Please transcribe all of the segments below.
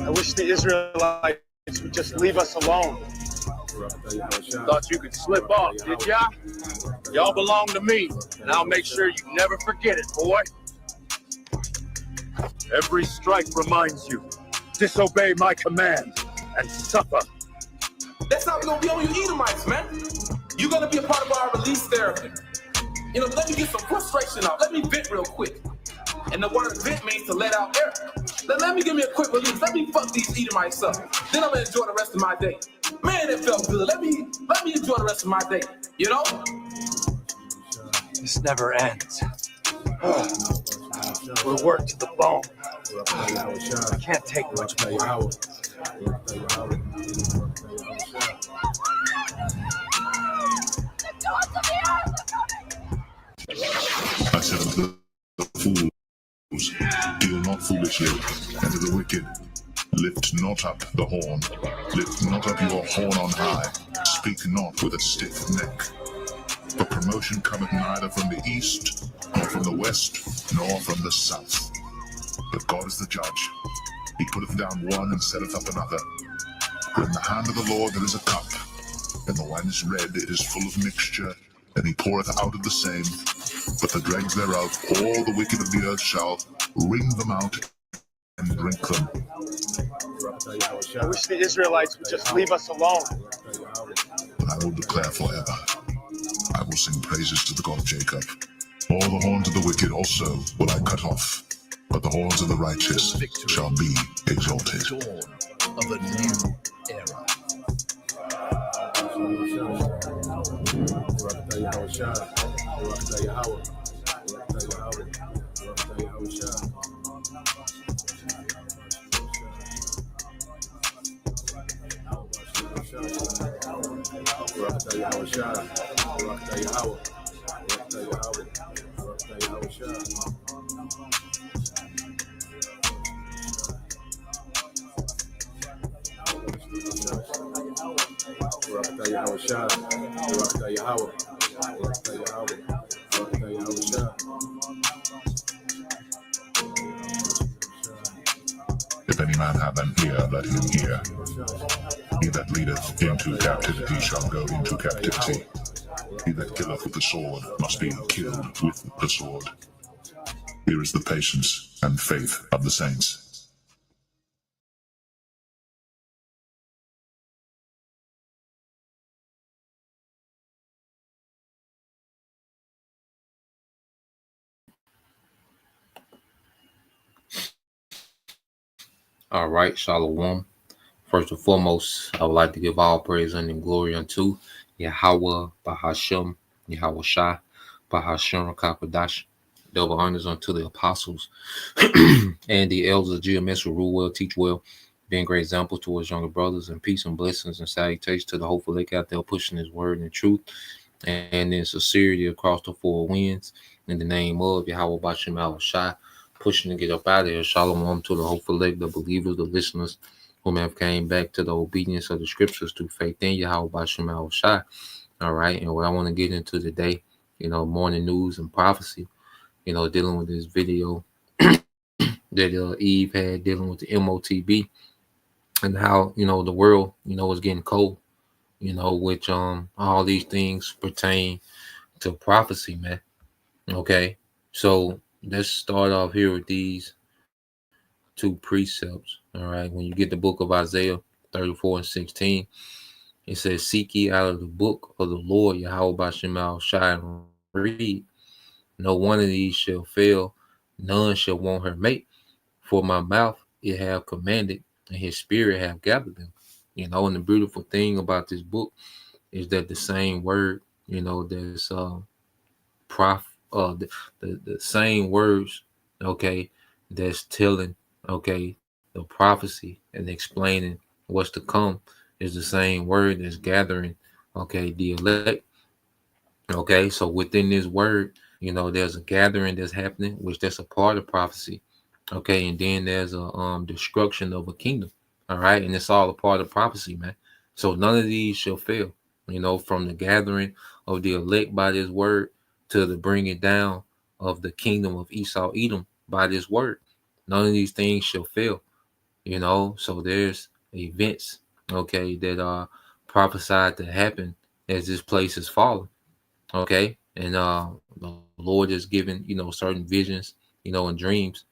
I wish the Israelites would just leave us alone. Thought you could slip off, did ya? Y'all belong to me, and I'll make sure you never forget it, boy. Every strike reminds you, disobey my command and suffer. That's not gonna be on you Edomites, man. You're gonna be a part of our release therapy. Let me get some frustration out. Let me vent real quick. And the word vent means to let out air. Let me give me a quick release. Let me fuck these Edomites up. Then I'm gonna enjoy the rest of my day. Man, it felt good. Let me enjoy the rest of my day. This never ends. We're worked to the bone. I can't take much more. I said unto the fools, deal not foolishly, and to the wicked, lift not up the horn, lift not up your horn on high, speak not with a stiff neck. For promotion cometh neither from the east, nor from the west, nor from the south. But God is the judge. He putteth down one and setteth up another. For in the hand of the Lord there is a cup, and the wine is red, it is full of mixture, and he poureth out of the same. But the dregs thereof, all the wicked of the earth shall wring them out and drink them. I wish the Israelites would just leave us alone. But I will declare forever. I will sing praises to the God of Jacob. All the horns of the wicked also will I cut off, but the horns of the righteous shall be exalted. Dawn of a new era. If any man have an ear, let him hear. He that leadeth into captivity shall go into captivity. He that killeth with the sword must be killed with the sword. Here is the patience and faith of the saints. All right, Shalom. First and foremost, I would like to give all praise and glory unto Yahweh, Bahashem, Yahweh Shai, Bahashem, Kakadash. Double honors unto the apostles and the elders of GMS who rule well, teach well, being great examples towards younger brothers, and peace and blessings and salutations to the hopeful lake out there pushing his word and truth and in sincerity across the four winds. In the name of Yahweh Bashem Yahweh Shai, pushing to get up out of here. Shalom to the hopeful lake, the believers, the listeners whom have came back to the obedience of the scriptures through faith in Yahweh Bashem Yahweh Shai. All right, and what I want to get into today, morning news and prophecy, dealing with this video that Eve had dealing with the M.O.T.B. and how, the world, is getting cold, which all these things pertain to prophecy, man. Okay, so let's start off here with these two precepts. All right, when you get the book of Isaiah 34:16, it says, "Seek ye out of the book of the Lord Yahweh Bashem Yahweh Shai and read. No one of these shall fail, none shall want her mate. For my mouth it have commanded, and his spirit have gathered them." And the beautiful thing about this book is that the same word, there's the same words, okay, that's telling, okay, the prophecy and explaining what's to come is the same word that's gathering, okay, the elect. Okay, so within this word, there's a gathering that's happening, which that's a part of prophecy. Okay, and then there's a destruction of a kingdom. All right, and it's all a part of prophecy, man. So none of these shall fail. From the gathering of the elect by this word to the bringing down of the kingdom of Esau Edom by this word. None of these things shall fail. So there's events, okay, that are prophesied to happen as this place is falling, okay, and the Lord is giving certain visions, and dreams,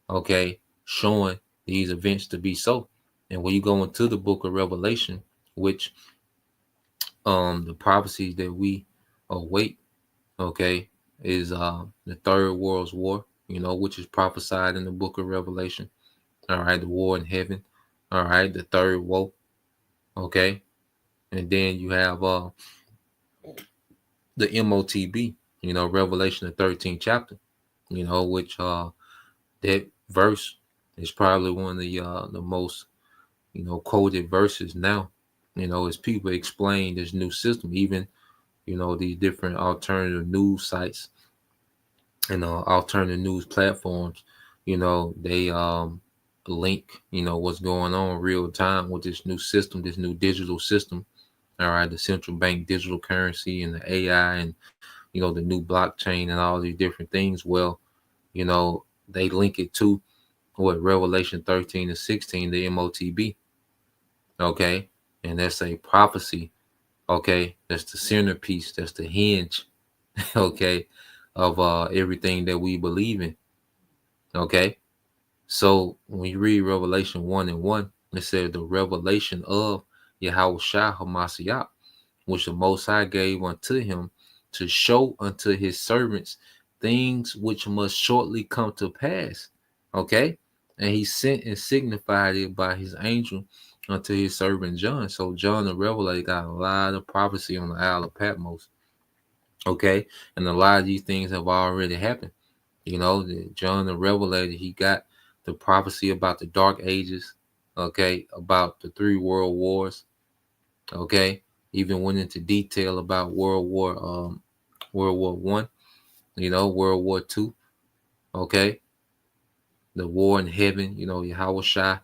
okay, showing these events to be so. And when you go into the book of Revelation, which the prophecies that we await, okay, is the third world's war, which is prophesied in the book of Revelation. All right, the war in heaven. All right, the third woe. Okay, and then you have the M.O.T.B. Revelation the 13th chapter. Which that verse is probably one of the most quoted verses now. As people explain this new system, even these different alternative news sites and alternative news platforms, they link what's going on real time with this new system, this new digital system. All right, the central bank digital currency and the AI and the new blockchain and all these different things. Well, they link it to what Revelation 13 and 16, the M.O.T.B. Okay, and that's a prophecy. Okay, that's the centerpiece, that's the hinge, okay, of everything that we believe in. Okay, so when you read Revelation 1 and 1, it says the revelation of Yahweh Shah Hamashiach, which the Most High gave unto him to show unto his servants things which must shortly come to pass. Okay, and he sent and signified it by his angel unto his servant John. So John the Revelator got a lot of prophecy on the Isle of Patmos. Okay, and a lot of these things have already happened. John the Revelator, he got the prophecy about the Dark Ages, okay, about the three world wars, okay, even went into detail about World War One, World War Two, okay, the war in heaven, Yahweh Shai,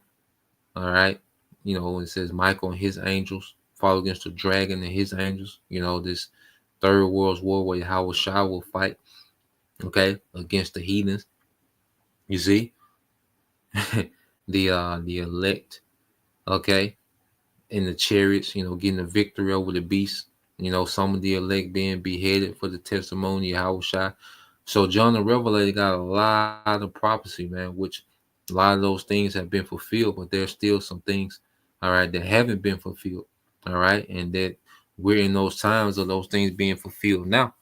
all right, it says Michael and his angels fought against the dragon and his angels, this third world's war where Yahweh Shai will fight, okay, against the heathens. You see, the elect, okay, in the chariots, getting the victory over the beast. Some of the elect being beheaded for the testimony of Yahushua. So John the Revelator got a lot of prophecy, man, which a lot of those things have been fulfilled, but there's still some things, all right, that haven't been fulfilled, all right, and that we're in those times of those things being fulfilled now.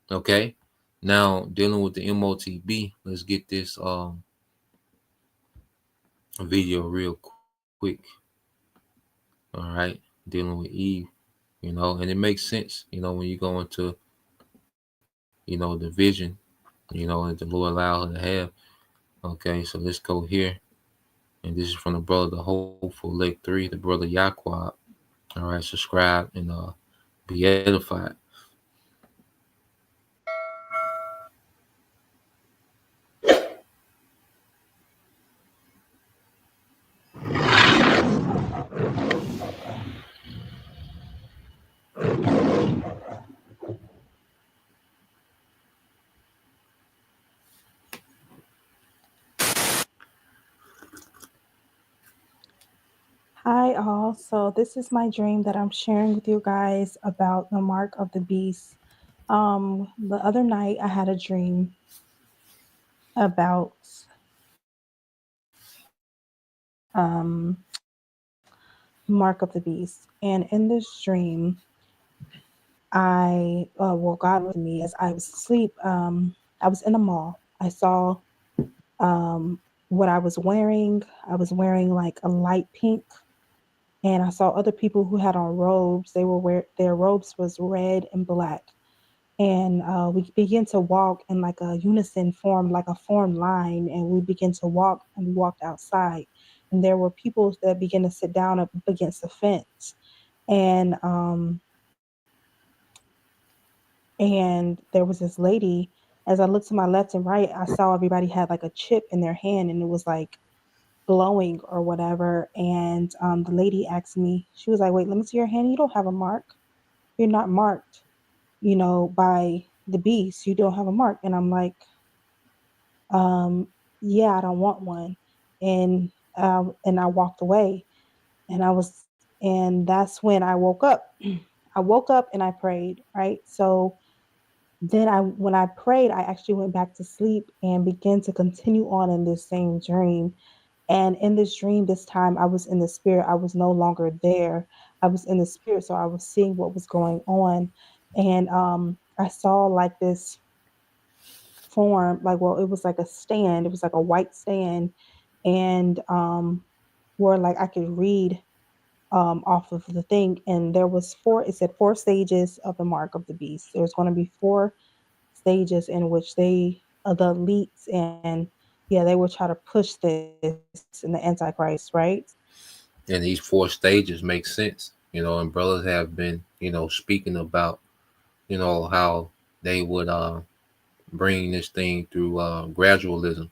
Okay, now dealing with the M.O.T.B. Let's get this video real quick. All right, dealing with Eve, and it makes sense, when you go into, the vision, that the Lord allowed her to have. Okay, so let's go here. And this is from the brother, the Hopeful Leg 3, the brother Yaquab. All right, subscribe and be edified. Hi, all. So, this is my dream that I'm sharing with you guys about the mark of the beast. The other night, I had a dream about mark of the beast, and in this dream, God was with me as I was asleep. I was in a mall. I saw what I was wearing. I was wearing like a light pink, and I saw other people who had on robes. Their robes was red and black, and we began to walk in like a unison form, like a formed line, and we began to walk, and we walked outside, and there were people that began to sit down up against the fence, and there was this lady. As I looked to my left and right, I saw everybody had like a chip in their hand, and it was like glowing or whatever. And the lady asked me, she was like, "Wait, let me see your hand. You don't have a mark. You're not marked, by the beast. You don't have a mark." And I'm like, yeah, I don't want one. And and I walked away, and that's when I woke up. I woke up and I prayed, right? So then when I prayed, I actually went back to sleep and began to continue on in this same dream. And in this dream, this time I was in the spirit. I was no longer there. I was in the spirit, so I was seeing what was going on, and I saw like this form, like, well, it was like a stand. It was like a white stand, and where like I could read off of the thing, and there was four. It said four stages of the mark of the beast. There's going to be four stages in which the elites, and yeah, they will try to push this in the Antichrist, right? And these four stages make sense, and brothers have been, speaking about, how they would bring this thing through gradualism.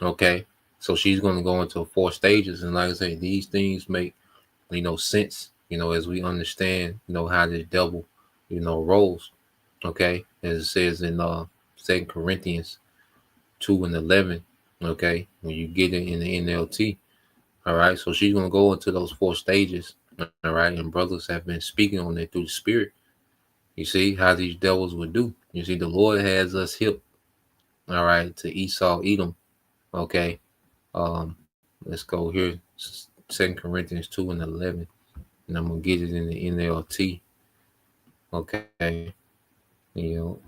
Okay. So she's going to go into four stages. And like I say, these things make, sense, as we understand, how this devil, rolls. Okay. As it says in 2 Corinthians 2:11. Okay. When you get it in the NLT. All right. So she's going to go into those four stages. All right. And brothers have been speaking on it through the spirit. You see how these devils would do. You see, the Lord has us hip. All right. To Esau, Edom. Okay. Let's go here. 2 Corinthians 2:11. And I'm gonna get it in the NLT. Okay. You know,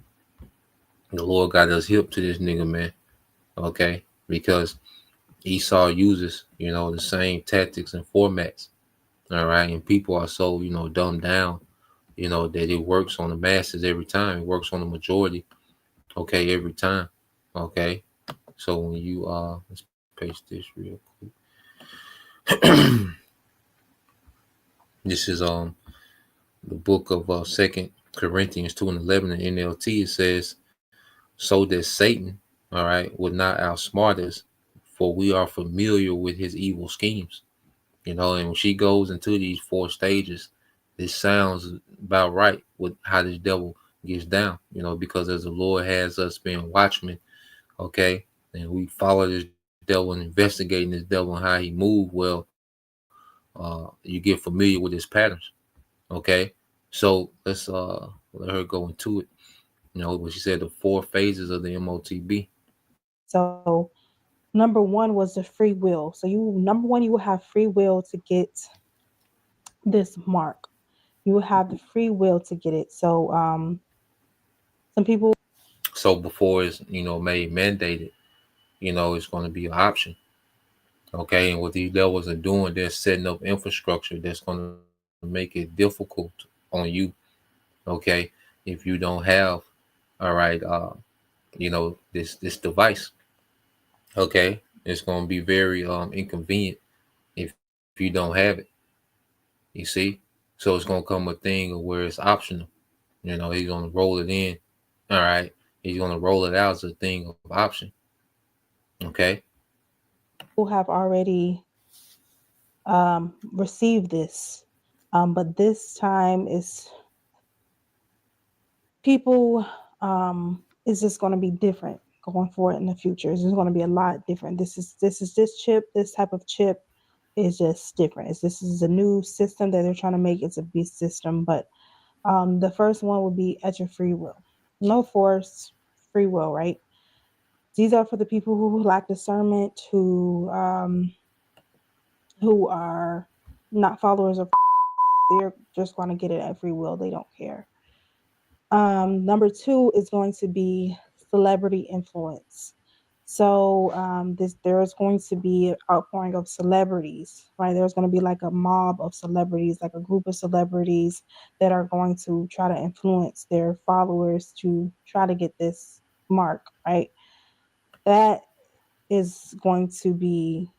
the Lord got us hip to this nigga, man. Okay. Because Esau uses, the same tactics and formats. All right. And people are so, dumbed down, that it works on the masses every time. It works on the majority. Okay, every time. Okay. So when you let's paste this real quick. This is the book of 2 Corinthians 2:11 in NLT. It says, so that Satan, all right, would not outsmart us, for we are familiar with his evil schemes. And when she goes into these four stages, this sounds about right with how this devil gets down, because as the Lord has us being watchmen, okay, and we follow this devil and investigating this devil and how he move, well, you get familiar with his patterns. Okay. So let her go into it. What she said, the four phases of the M.O.T.B. So number one was the free will. So number one, you will have free will to get this mark. You will have the free will to get it. So some people. So before it's, made mandated, it's going to be an option. Okay. And what these devils are doing, they're setting up infrastructure that's going to make it difficult on you. Okay. If you don't have, all right, this device. Okay. It's going to be very inconvenient if you don't have it. You see? So it's gonna come a thing where it's optional. He's gonna roll it in. All right. He's gonna roll it out as a thing of option. Okay. Who have already received this, but this time is people is just going to be different going forward in the future. It's just going to be a lot different. This chip, this type of chip is just different. This is a new system that they're trying to make. It's a beast system, but the first one will be at your free will, no force, free will, right? These are for the people who lack discernment, who are not followers of. They're just going to get it at free will. They don't care. Number two is going to be celebrity influence. So there's going to be an outpouring of celebrities, right? There's going to be like a mob of celebrities, like a group of celebrities that are going to try to influence their followers to try to get this mark, right? That is going to be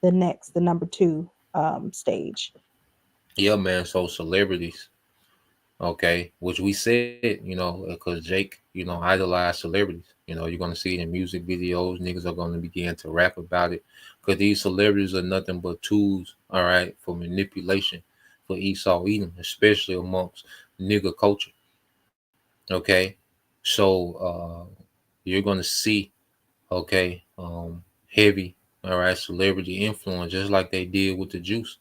the number two stage. Yeah, man. So celebrities. Okay. Which we said, because Jake, idolized celebrities. You're gonna see it in music videos. Niggas are gonna begin to rap about it. Because these celebrities are nothing but tools, all right, for manipulation for Esau Edom, especially amongst nigga culture. Okay. So you're gonna see, okay, heavy all right, celebrity influence, just like they did with the juice.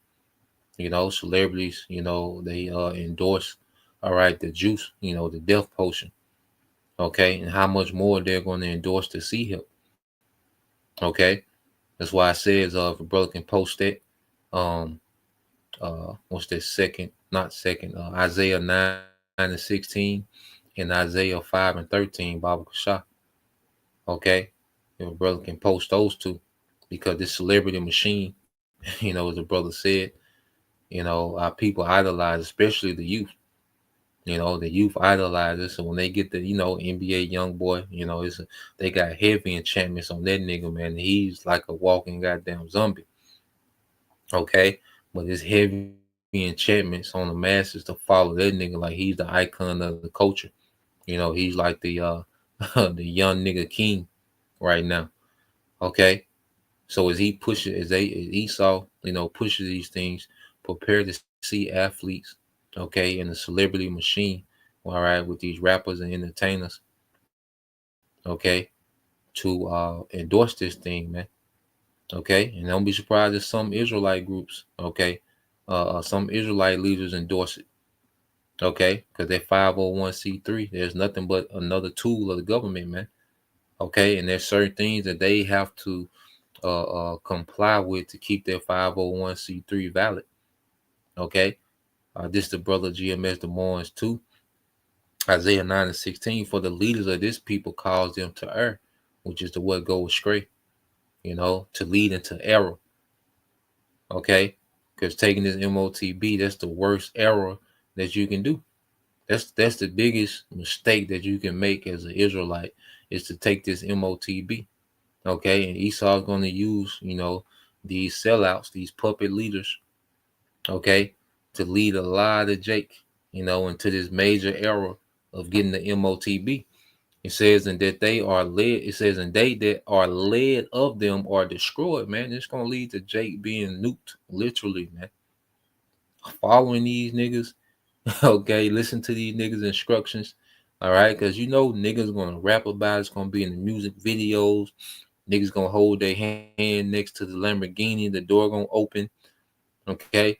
Celebrities, they endorse, all right, the juice, the death potion, okay, and how much more they're going to endorse the sea help, okay. That's why I says, if a brother can post that, um, what's that second, not second, Isaiah 9:16 and Isaiah 5:13, Baba Kasha, okay. If a brother can post those two, because this celebrity machine, as the brother said, our people idolize, especially the youth. The youth idolize it. So when they get the, NBA young boy, they got heavy enchantments on that nigga, man. He's like a walking goddamn zombie. Okay. But it's heavy enchantments on the masses to follow that nigga like he's the icon of the culture. He's like the young nigga king right now. Okay. So as Esau, pushes these things, prepare to see athletes, okay, in the celebrity machine, all right, with these rappers and entertainers, okay, to endorse this thing, man. Okay. And don't be surprised if some Israelite groups, okay, some Israelite leaders endorse it. Okay, because they're 501c3. There's nothing but another tool of the government, man. Okay, and there's certain things that they have to comply with to keep their 501c3 valid. Okay, this the brother GMS the Moines too. Isaiah 9:16, for the leaders of this people cause them to err, which is the what go astray, to lead into error. Okay, because taking this M.O.T.B, that's the worst error that you can do. That's the biggest mistake that you can make as an Israelite, is to take this M.O.T.B. Okay, and Esau's going to use, these sellouts, these puppet leaders, okay, to lead a lot of Jake, into this major era of getting the M.O.T.B. It says, and that they are led, it says, and they that are led of them are destroyed, man. It's going to lead to Jake being nuked, literally, man. Following these niggas, okay, listen to these niggas' instructions, all right, because niggas going to rap about it. It's going to be in the music videos. Niggas gonna hold their hand next to the Lamborghini, the door gonna open. Okay,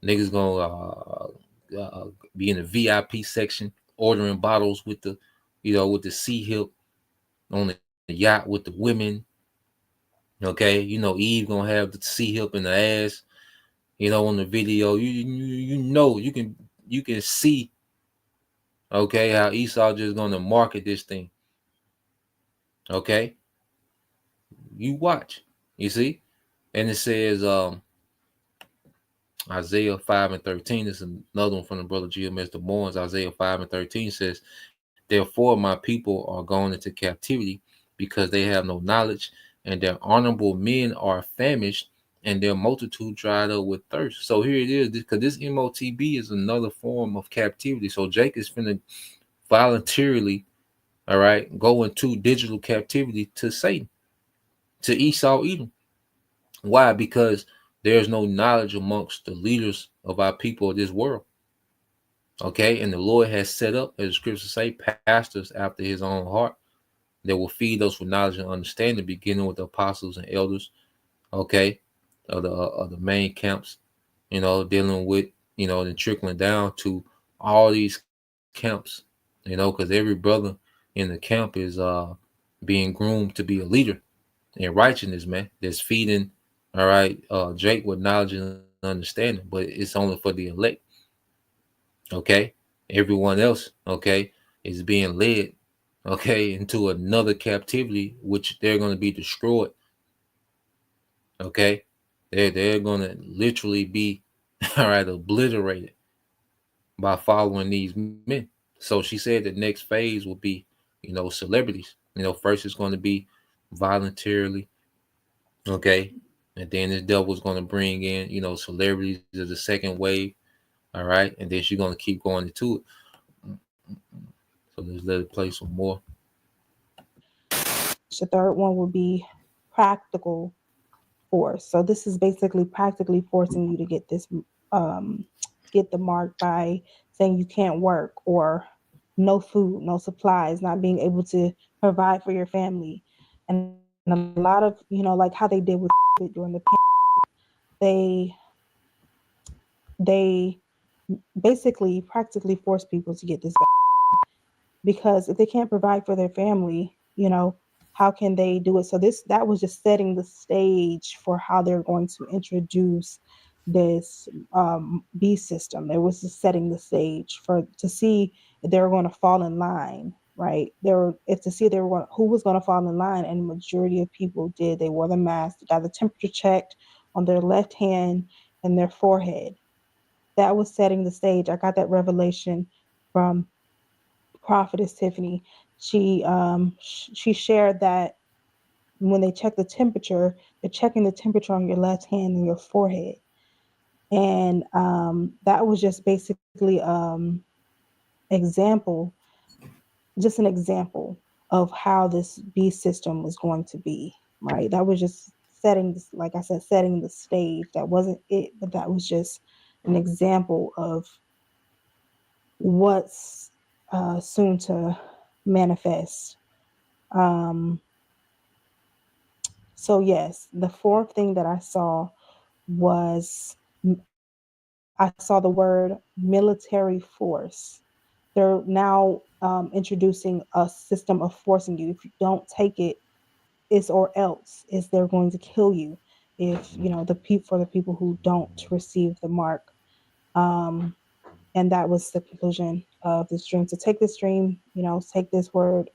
niggas gonna be in the VIP section ordering bottles with the, with the sea hip on the yacht with the women. Okay, Eve gonna have the sea hip in the ass. On the video, you can see, okay, how Esau just gonna market this thing. Okay, you watch, you see, and it says Isaiah 5:13 is another one from the brother GMS the Moines. Isaiah 5:13 says, therefore my people are gone into captivity because they have no knowledge, and their honorable men are famished, and their multitude dried up with thirst. So here it is, because this M.O.T.B is another form of captivity. So Jake is finna voluntarily, all right, go into digital captivity to Satan, to Esau Edom. Why? Because there's no knowledge amongst the leaders of our people of this world. Okay, and the Lord has set up, as the scriptures say, pastors after his own heart that will feed us with knowledge and understanding, beginning with the apostles and elders, okay, of the main camps, dealing with, then trickling down to all these camps, because every brother in the camp is being groomed to be a leader in righteousness, man, that's feeding, all right, Jake with knowledge and understanding, but it's only for the elect. Okay, everyone else, okay, is being led, okay, into another captivity, which they're going to be destroyed. Okay, they're going to literally be all right, obliterated by following these men. So she said the next phase will be, celebrities. First it's going to be voluntarily, okay, and then this devil's going to bring in, celebrities as the second wave. All right, and then she's going to keep going into it. So let's let it play some more. The third one would be practical force. So this is basically practically forcing you to um, get the mark by saying you can't work, or no food, no supplies, not being able to provide for your family. And a lot of, like how they did with during the they they basically practically force people to get this because if they can't provide for their family, how can they do it? So that was just setting the stage for how they're going to introduce this B system. It was just setting the stage for to see if they were going to fall in line, right? If to see they were who was going to fall in line, and the majority of people did. They wore the mask, got the temperature checked on their left hand and their forehead. That was setting the stage. I got that revelation from Prophetess Tiffany. She shared that when they check the temperature, they're checking the temperature on your left hand and your forehead, and that was just basically example, just an example of how this B system was going to be. Right, that was just setting this, like I said, setting the stage. That wasn't it, but that was just an example of what's soon to manifest. Um, so yes, the fourth thing that I saw was I saw the word military force. They're now introducing a system of forcing you. If you don't take it, is or else is they're going to kill you. If for the people who don't receive the mark. Um, and that was the conclusion of this dream. So take this dream, take this word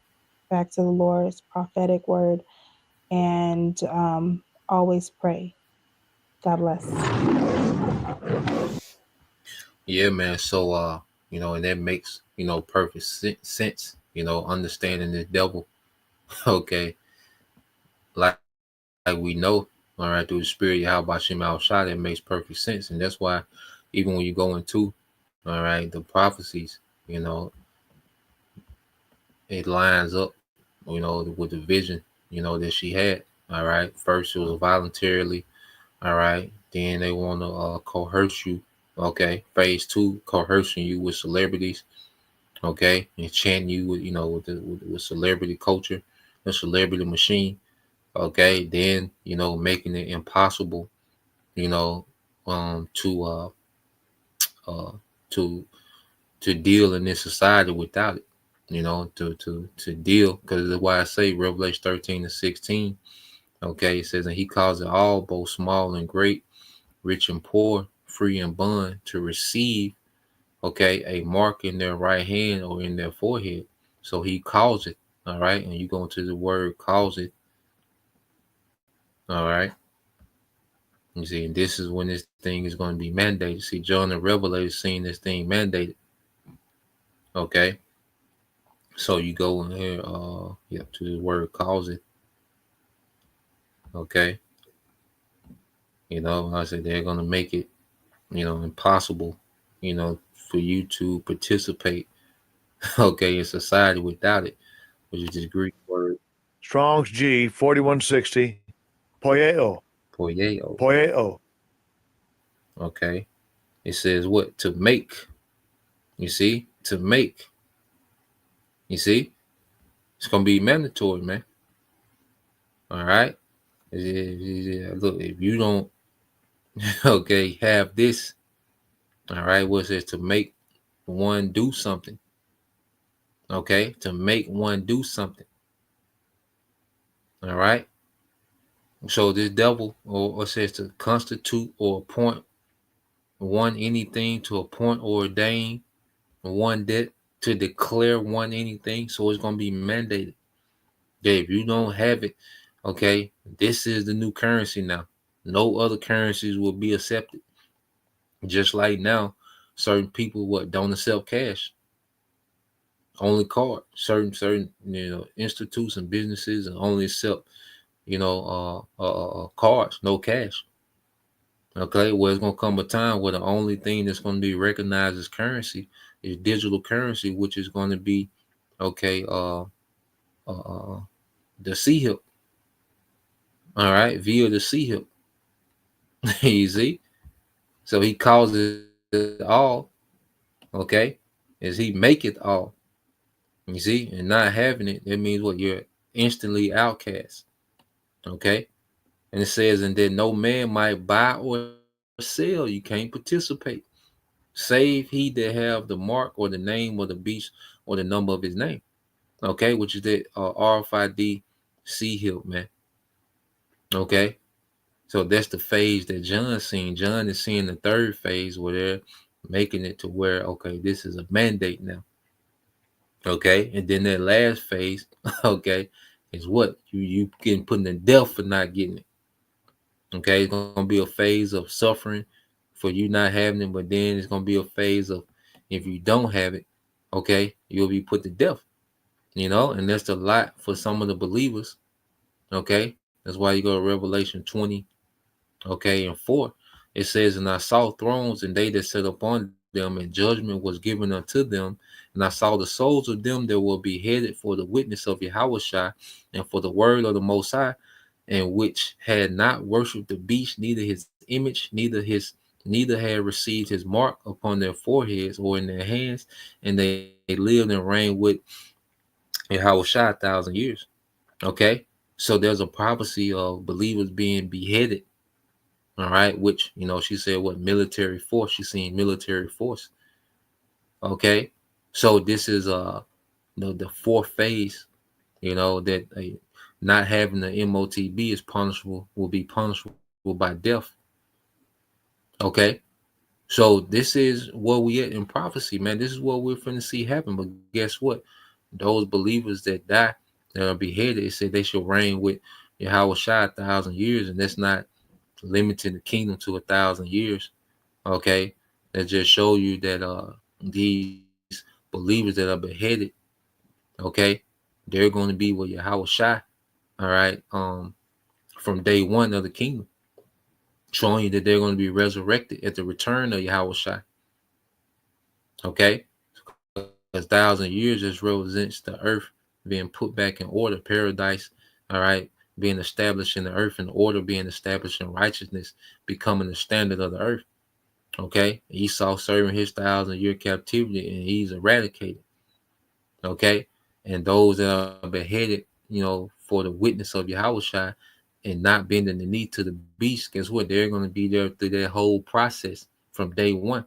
back to the Lord's prophetic word, and always pray. God bless. Yeah, man. So, and that makes, perfect sense, understanding this devil. Okay. Like we know, all right, through the spirit, how about Shem Al Shai, that makes perfect sense. And that's why even when you go into, all right, the prophecies, it lines up, with the vision, that she had. All right. First, it was voluntarily. All right. Then they want to coerce you. Okay. Phase two, coercing you with celebrities. Okay. And chanting you with, with celebrity culture, the celebrity machine. Okay. Then, making it impossible, you know, to, uh, to, to deal in this society without it, to deal. Because that's why I say Revelation 13-16. Okay. It says, and he calls it all, both small and great, rich and poor, free and bond, to receive, okay, a mark in their right hand or in their forehead. So he calls it, all right, and you go into the word calls it, all right. You see, and this is when this thing is going to be mandated. See, John the Revelator seeing this thing mandated, okay. So you go in here, to the word calls it, okay. I said they're going to make it, impossible, for you to participate, okay, in society without it, which is this Greek word Strong's G 4160. Poyeo. poieo. Poyeo. Okay. It says what? To make. You see? To make. You see? It's gonna be mandatory, man. All right. Look, if you don't okay, have this, all right, what it says to make one do something. Okay, to make one do something. All right. So this devil or says to constitute or appoint one anything, to appoint or ordain one that, to declare one anything. So it's gonna be mandated. Yeah, if you don't have it, okay, this is the new currency now. No other currencies will be accepted. Just like now, certain people don't accept cash, only card. Certain institutes and businesses and only accept cards, no cash. Okay, well, it's gonna come a time where the only thing that's gonna be recognized as currency is digital currency, which is going to be okay. The C hip. All right, via the C hip. You see, so he calls it all. Okay, as he make it all. You see, and not having it, that means what? You're instantly outcast. Okay. And it says, and that no man might buy or sell. You can't participate, save he that have the mark or the name of the beast or the number of his name. Okay, which is the RFID seal, man. Okay. So that's the phase that John's seeing. John is seeing the third phase where they're making it to where, okay, this is a mandate now. Okay. And then that last phase, okay, is what? You getting put in death for not getting it. Okay, it's gonna be a phase of suffering for you not having it, but then it's gonna be a phase of if you don't have it, okay, you'll be put to death. And that's a lot for some of the believers. Okay, that's why you go to Revelation 20, okay, and 4. It says, and I saw thrones, and they that sat upon them, and judgment was given unto them. And I saw the souls of them that were beheaded for the witness of Yahushua and for the word of the Most High, and which had not worshipped the beast, neither his image, neither had received his mark upon their foreheads or in their hands, and they lived and reigned with Yahushua 1,000 years. Okay, so there's a prophecy of believers being beheaded. All right, which she said, what military force? She's seeing military force. Okay, so this is the fourth phase. That not having the M.O.T.B is punishable, will be punishable by death. Okay, so this is where we at in prophecy, man. This is what we're finna see happen. But guess what? Those believers that die, that are beheaded, it said they shall reign with Yahweh 1,000 years, and that's not limiting the kingdom to 1,000 years. Okay, that just show you that these believers that are beheaded, okay, they're going to be with Yahweh Shai, all right, from day one of the kingdom, showing you that they're going to be resurrected at the return of Yahweh Shai. Okay, because 1,000 years just represents the earth being put back in order, paradise, all right, being established in the earth, and order being established in righteousness, becoming the standard of the earth. Okay, Esau serving his 1,000-year captivity, and he's eradicated. Okay, and those that are beheaded, for the witness of Yahushua and not bending the knee to the beast, guess what? They're going to be there through that whole process from day one.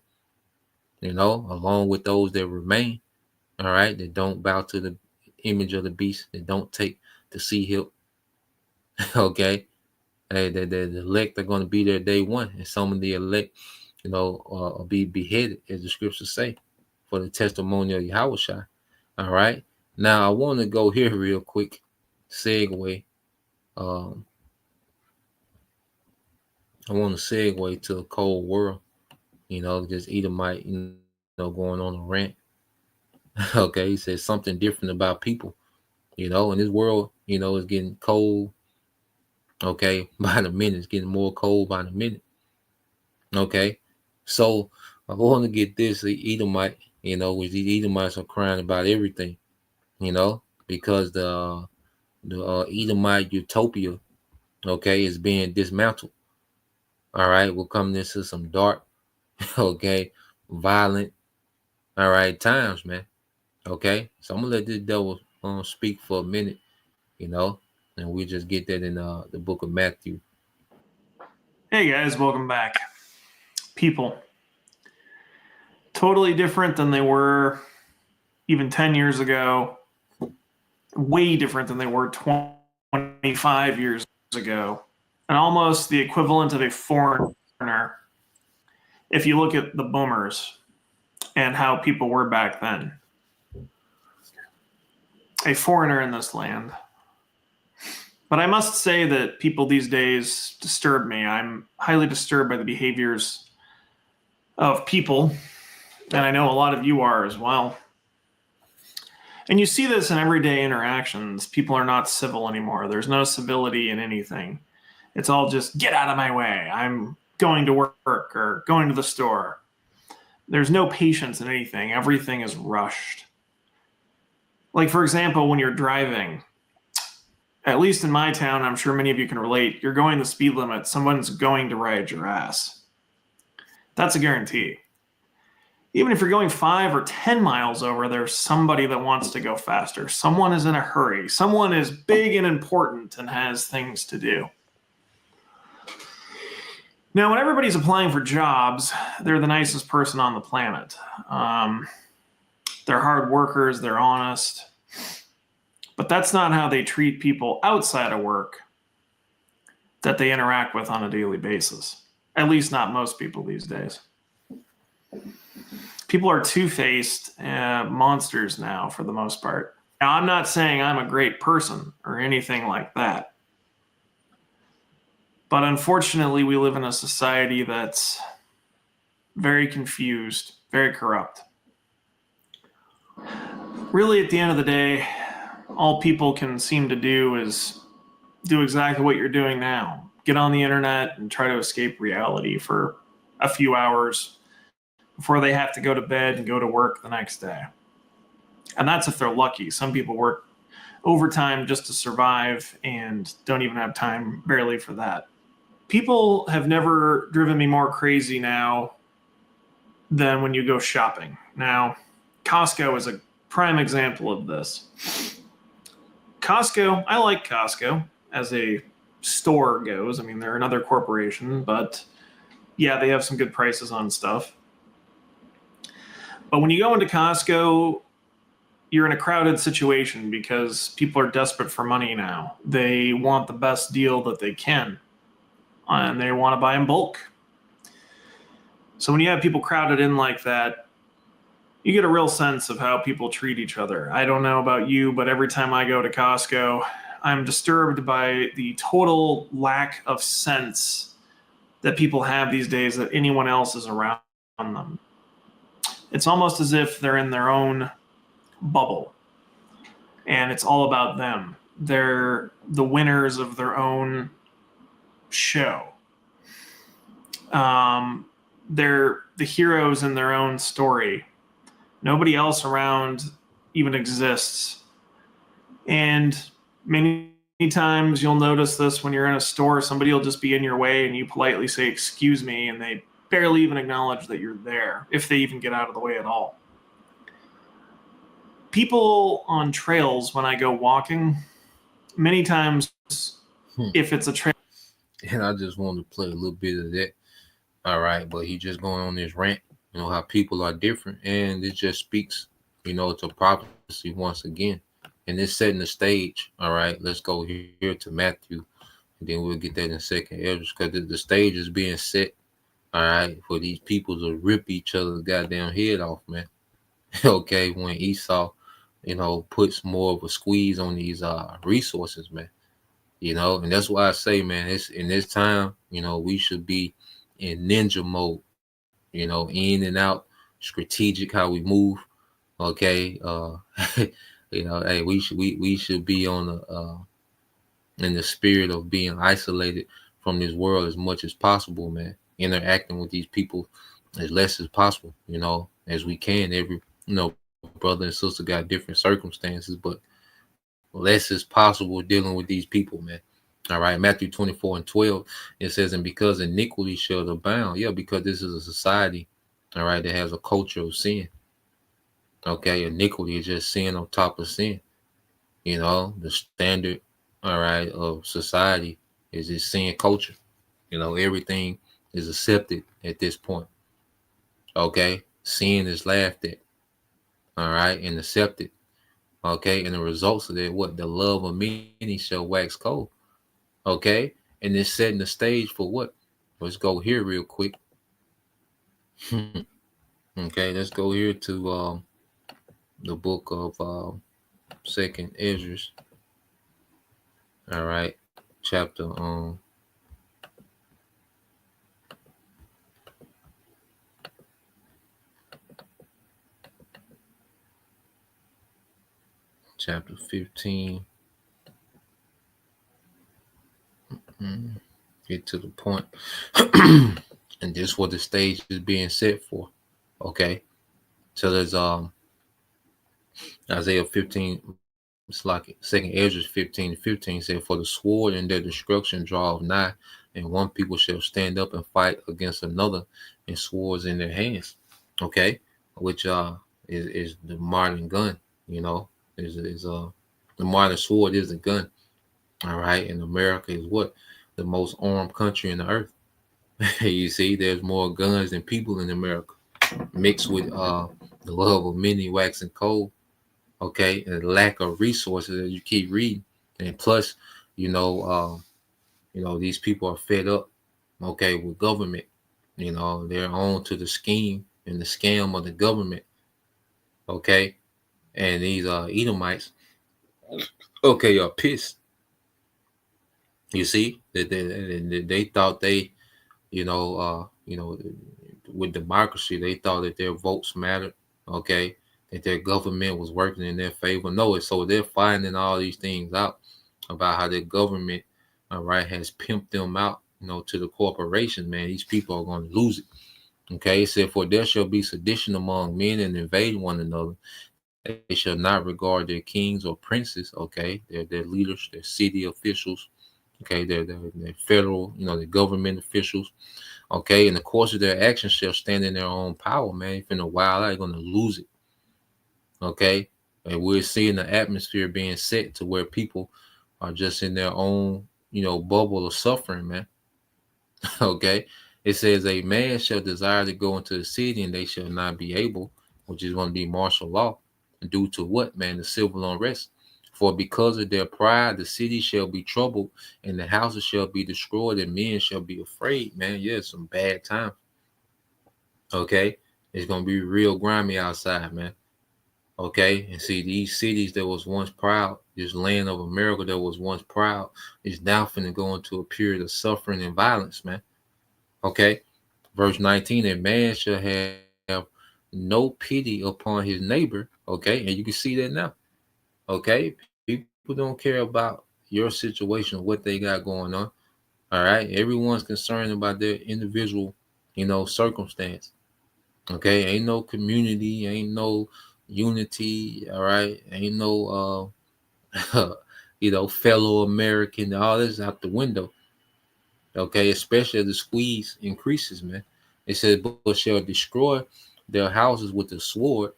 Along with those that remain, all right, that don't bow to the image of the beast, that don't take the sea hilt. Okay, the elect are going to be there day one, and some of the elect, be beheaded, as the scriptures say, for the testimony of Yahushua. All right. Now I want to go here real quick, segue. I want to segue to a cold world. Just Edomite, going on a rant. Okay, he says something different about people. In this world, it's getting cold. Okay, by the minute, it's getting more cold by the minute. Okay, so I want to get this Edomite, which these Edomites are crying about everything, because the Edomite utopia, okay, is being dismantled. All right, we're coming into some dark, okay, violent, all right, times, man. Okay, so I'm gonna let this devil speak for a minute, and we just get that in the book of Matthew. Hey guys, welcome back. People, totally different than they were even 10 years ago, way different than they were 25 years ago, and almost the equivalent of a foreigner if you look at the boomers and how people were back then. A foreigner in this land. But I must say that people these days disturb me. I'm highly disturbed by the behaviors of people, and I know a lot of you are as well. And you see this in everyday interactions. People are not civil anymore. There's no civility in anything. It's all just, get out of my way. I'm going to work or going to the store. There's no patience in anything. Everything is rushed. Like, for example, when you're driving, at least in my town, I'm sure many of you can relate, you're going the speed limit, someone's going to ride your ass. That's a guarantee. Even if you're going 5 or 10 miles over, there's somebody that wants to go faster. Someone is in a hurry. Someone is big and important and has things to do. Now, when everybody's applying for jobs, they're the nicest person on the planet. They're hard workers, they're honest. But that's not how they treat people outside of work that they interact with on a daily basis. At least not most people these days. People are two-faced monsters now for the most part. Now, I'm not saying I'm a great person or anything like that. But unfortunately, we live in a society that's very confused, very corrupt. Really, at the end of the day, all people can seem to do is do exactly what you're doing now. Get on the internet and try to escape reality for a few hours before they have to go to bed and go to work the next day. And that's if they're lucky. Some people work overtime just to survive and don't even have time barely for that. People have never driven me more crazy now than when you go shopping. Now, Costco is a prime example of this. Costco, I like Costco as a store goes. I mean, they're another corporation, but yeah, they have some good prices on stuff. But when you go into Costco, you're in a crowded situation because people are desperate for money now. They want the best deal that they can, and they want to buy in bulk. So when you have people crowded in like that, you get a real sense of how people treat each other. I don't know about you, but every time I go to Costco, I'm disturbed by the total lack of sense that people have these days that anyone else is around them. It's almost as if they're in their own bubble and it's all about them. They're the winners of their own show. They're the heroes in their own story. Nobody else around even exists. And many times you'll notice this when you're in a store, somebody will just be in your way and you politely say, "Excuse me," and they barely even acknowledge that you're there, if they even get out of the way at all. People on trails, when I go walking, many times, if it's a trail. And I just wanted to play a little bit of that. All right, but he just going on this rant, how people are different, and it just speaks, to prophecy once again. And it's setting the stage. All right, let's go here to Matthew, and then we'll get that in second Esdras, because the stage is being set, all right, for these people to rip each other's goddamn head off, man. Okay, when Esau, puts more of a squeeze on these resources, man. And that's why I say, man, it's in this time, we should be in ninja mode, in and out, strategic how we move. Okay. Hey, we should be on in the spirit of being isolated from this world as much as possible, man. Interacting with these people as less as possible, as we can. Every, brother and sister got different circumstances, but less is possible dealing with these people, man. All right, Matthew 24:12, it says, "And because iniquity shall abound," yeah, because this is a society, all right, that has a culture of sin. Okay, iniquity is just sin on top of sin. The standard, all right, of society is this sin culture. Everything is accepted at this point. Okay, sin is laughed at, all right, and accepted. Okay, and the results of that, what? The love of many shall wax cold. Okay, and it's setting the stage for what? Let's go here real quick. Okay, let's go here to the book of second Esdras. All right, chapter chapter 15. Get to the point. And this is what the stage is being set for. Okay. So there's Isaiah 15, it's like second Esdras 15:15 said, "For the sword and their destruction draweth nigh, and one people shall stand up and fight against another, and swords in their hands." Okay. which is the modern gun. You know, is the modern sword is a gun. All right, and America is what the most armed country in the earth. You see, there's more guns than people in America, mixed with the love of many waxing cold. Okay, and the lack of resources as you keep reading, and plus, you know, these people are fed up. Okay, with government. You know, they're on to the scheme and the scam of the government. Okay, and these Edomites, okay, are pissed. You see that they thought they, with democracy, they thought that their votes mattered. Okay, that their government was working in their favor. No, so they're finding all these things out about how their government, all right, has pimped them out. To the corporations, man. These people are going to lose it. Okay, it said, "For there shall be sedition among men and invade one another. They shall not regard their kings or princes." Okay, their leaders, their city officials. Okay, their federal, the government officials. Okay, in the course of their actions shall stand in their own power, man. If in a while they're going to lose it. Okay, and we're seeing the atmosphere being set to where people are just in their own, bubble of suffering, man. Okay, it says a man shall desire to go into the city and they shall not be able, which is going to be martial law, due to what, man? The civil unrest. For because of their pride, the city shall be troubled, and the houses shall be destroyed, and men shall be afraid, man. Yeah, some bad times. Okay, it's gonna be real grimy outside, man. Okay, and see these cities that was once proud, this land of America that was once proud, is now finna go into a period of suffering and violence, man. Okay, verse 19: a man shall have no pity upon his neighbor. Okay, and you can see that now. Okay, people don't care about your situation, what they got going on. All right, everyone's concerned about their individual, circumstance. Okay, ain't no community, ain't no unity. All right, ain't no fellow American. All this out the window. Okay, especially as the squeeze increases, man. It says, "But shall destroy their houses with the sword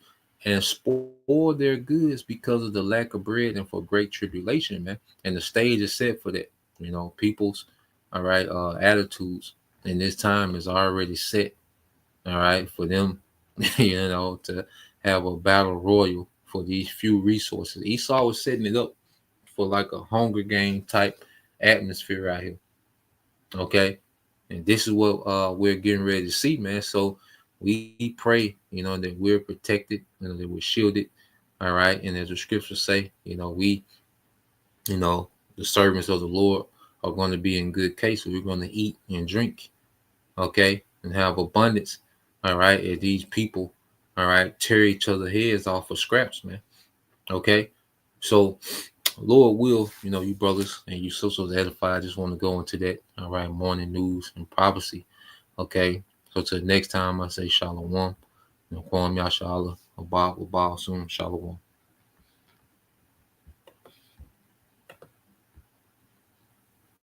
and spoil their goods because of the lack of bread and for great tribulation," man. And the stage is set for that. People's, all right, attitudes in this time is already set, all right, for them, to have a battle royal for these few resources. Esau was setting it up for like a Hunger Game type atmosphere out here. Okay, and this is what we're getting ready to see, man. So we pray, that we're protected, that we're shielded. All right, and as the scriptures say, we, the servants of the Lord are going to be in good case. So we're going to eat and drink, okay, and have abundance. All right, as these people, all right, tear each other heads off for scraps, man. Okay, so Lord will, you brothers and you sisters edified. I just want to go into that, all right, morning news and prophecy. Okay, so till next time, I say shalom. Kwam Yashala, Abba, soon, shalom.